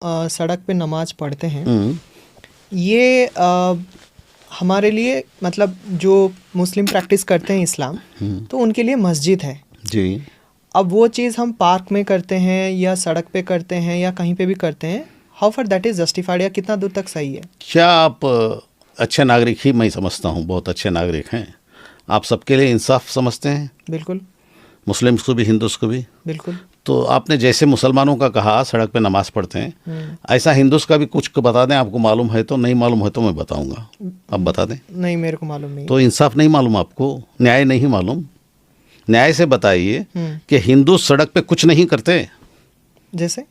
सड़क पे नमाज पढ़ते हैं, ये हमारे लिए मतलब जो मुस्लिम प्रैक्टिस करते हैं इस्लाम, तो उनके लिए मस्जिद है जी। अब वो चीज़ हम पार्क में करते हैं या सड़क पे करते हैं या कहीं पे भी करते हैं, how for that is justified, या कितना दूर तक सही है? क्या आप अच्छे नागरिक ही मैं समझता हूँ, बहुत अच्छे नागरिक हैं आप, सबके लिए इंसाफ समझते हैं? बिल्कुल। मुस्लिम्स को भी, हिंदूस को भी। बिल्कुल। तो आपने जैसे मुसलमानों का कहा सड़क पे नमाज पढ़ते हैं, ऐसा हिंदूस का भी कुछ बता दें, आपको मालूम है तो, नहीं मालूम है तो मैं बताऊंगा, आप बता दें। नहीं, मेरे को मालूम नहीं। तो इंसाफ नहीं मालूम आपको, न्याय नहीं मालूम? न्याय से बताइए कि हिंदू सड़क पे कुछ नहीं करते। जैसे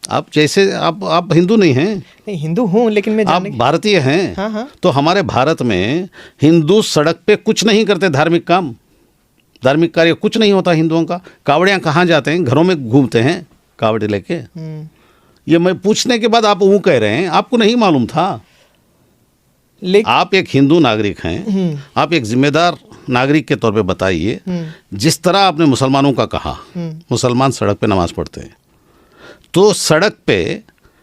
आप हिंदू नहीं हैं? नहीं, हिंदू हूँ लेकिन मैं आप भारतीय हैं। हाँ हाँ। तो हमारे भारत में हिंदू सड़क पे कुछ नहीं करते, धार्मिक काम, धार्मिक कार्य कुछ नहीं होता हिंदुओं का। कावड़ियाँ कहाँ जाते हैं? घरों में घूमते हैं कावड़े लेके। ये मैं पूछने के बाद आप वो कह रहे हैं, आपको नहीं मालूम था? आप एक हिंदू नागरिक हैं, आप एक जिम्मेदार नागरिक के तौर पे बताइए, जिस तरह आपने मुसलमानों का कहा, मुसलमान सड़क पे नमाज पढ़ते हैं, तो सड़क पे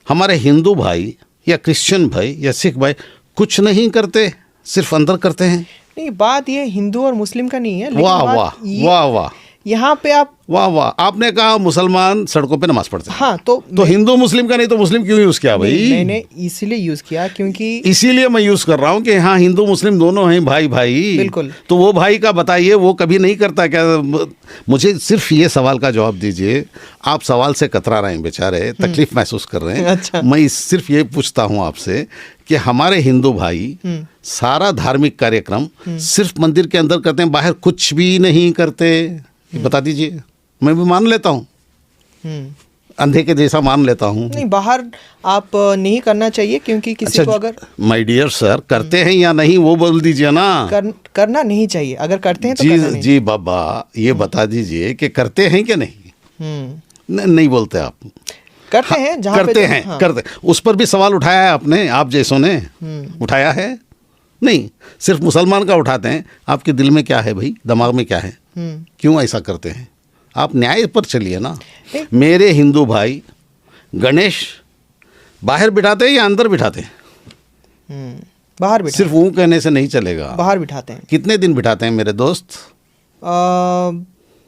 हमारे हिंदू भाई या क्रिश्चियन भाई या सिख भाई कुछ नहीं करते, सिर्फ अंदर करते हैं। नहीं, बात ये हिंदू और मुस्लिम का नहीं है। वाह वाह वाह वाह, यहाँ पे आप वाह वाह, आपने कहा मुसलमान सड़कों पे नमाज पढ़ते हैं। हाँ, तो हिंदू मुस्लिम का नहीं तो मुस्लिम क्यों यूज किया भाई? मैंने इसीलिए यूज किया क्योंकि इसीलिए मैं यूज कर रहा हूँ कि हाँ हिंदू मुस्लिम दोनों हैं भाई भाई। बिल्कुल। तो वो भाई का बताइए, वो कभी नहीं करता क्या? मुझे सिर्फ ये सवाल का जवाब दीजिए। आप सवाल से कतरा रहे हैं बेचारे, तकलीफ महसूस कर रहे हैं। अच्छा। मैं सिर्फ ये पूछता हूँ आपसे कि हमारे हिंदू भाई सारा धार्मिक कार्यक्रम सिर्फ मंदिर के अंदर करते हैं, बाहर कुछ भी नहीं करते? बता दीजिए, मैं भी मान लेता हूँ, अंधे के जैसा मान लेता हूँ। नहीं, बाहर आप नहीं करना चाहिए क्योंकि किसी को अगर माय डियर सर करते हैं या नहीं वो बोल दीजिए ना। करना नहीं चाहिए, अगर करते हैं तो जी करना नहीं। जी बाबा, ये बता दीजिए कि करते हैं कि नहीं? नहीं बोलते आप। करते हैं जहाँ करते हैं। हाँ। करते, उस पर भी सवाल उठाया है आपने, आप जैसों ने उठाया है? नहीं, सिर्फ मुसलमान का उठाते हैं। आपके दिल में क्या है भाई, दिमाग में क्या है, क्यों ऐसा करते हैं? आप न्याय पर चलिए ना। मेरे हिंदू भाई गणेश बाहर बिठाते हैं या अंदर बिठाते हैं? बाहर बिठाते। सिर्फ वो कहने से नहीं चलेगा, बाहर बिठाते हैं। कितने दिन बिठाते हैं मेरे दोस्त?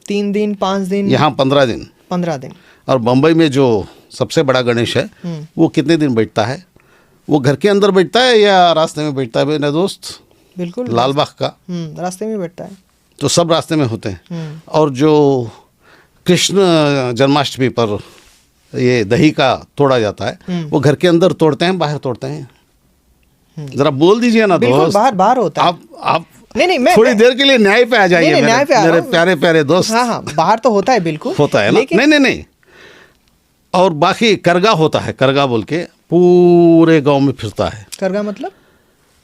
3 दिन 5 दिन। यहाँ 15 दिन। 15 दिन। और बम्बई में जो सबसे बड़ा गणेश है वो कितने दिन बैठता है? वो घर के अंदर बैठता है या रास्ते में बैठता है मेरे दोस्त? बिल्कुल, लालबाग का रास्ते में बैठता है। तो सब रास्ते में होते हैं। और जो कृष्ण जन्माष्टमी पर ये दही का तोड़ा जाता है, वो घर के अंदर तोड़ते हैं, बाहर तोड़ते हैं? जरा बोल दीजिए ना दोस्त। बाहर होता है। आप नहीं, मैं थोड़ी देर के लिए न्याय पे आ जाइए मेरे प्यारे प्यारे दोस्त। हाँ, बाहर तो होता है, बिल्कुल होता है ना। नहीं। और बाकी करगा होता है, करगा बोल के पूरे गांव में फिरता है। करगा मतलब?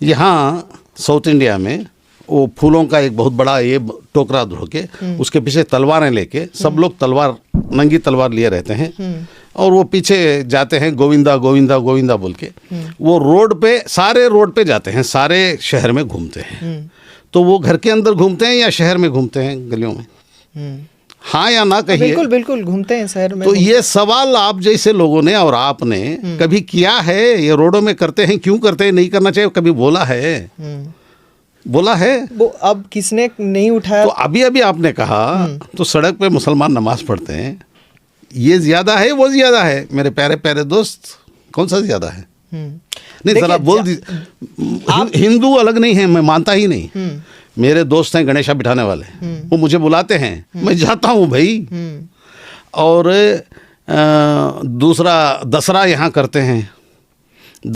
यहाँ साउथ इंडिया में वो फूलों का एक बहुत बड़ा ये टोकरा धो के उसके पीछे तलवारें लेके सब लोग तलवार, नंगी तलवार लिए रहते हैं, और वो पीछे जाते हैं गोविंदा गोविंदा गोविंदा बोल के। वो रोड पे, सारे रोड पे जाते हैं, सारे शहर में घूमते हैं। तो वो घर के अंदर घूमते हैं या शहर में घूमते हैं, गलियों में? हाँ या ना कहिए। बिल्कुल बिल्कुल घूमते हैं शहर में। तो ये सवाल आप जैसे लोगों ने और आपने कभी किया है? ये रोडों में करते हैं, क्यों करते हैं, नहीं करना चाहिए, कभी बोला है? बोला है? वो अब किसने नहीं उठाया? तो अभी आपने कहा तो सड़क पे मुसलमान नमाज पढ़ते हैं, ये ज्यादा है वो ज्यादा है? मेरे प्यारे प्यारे दोस्त, कौन सा ज्यादा है? नहीं, जरा बोल दीजिए। हिंदू अलग नहीं है, मैं मानता ही नहीं। मेरे दोस्त हैं गणेशा बिठाने वाले, वो मुझे बुलाते हैं, मैं जाता हूँ भाई। और दूसरा दसरा यहाँ करते हैं,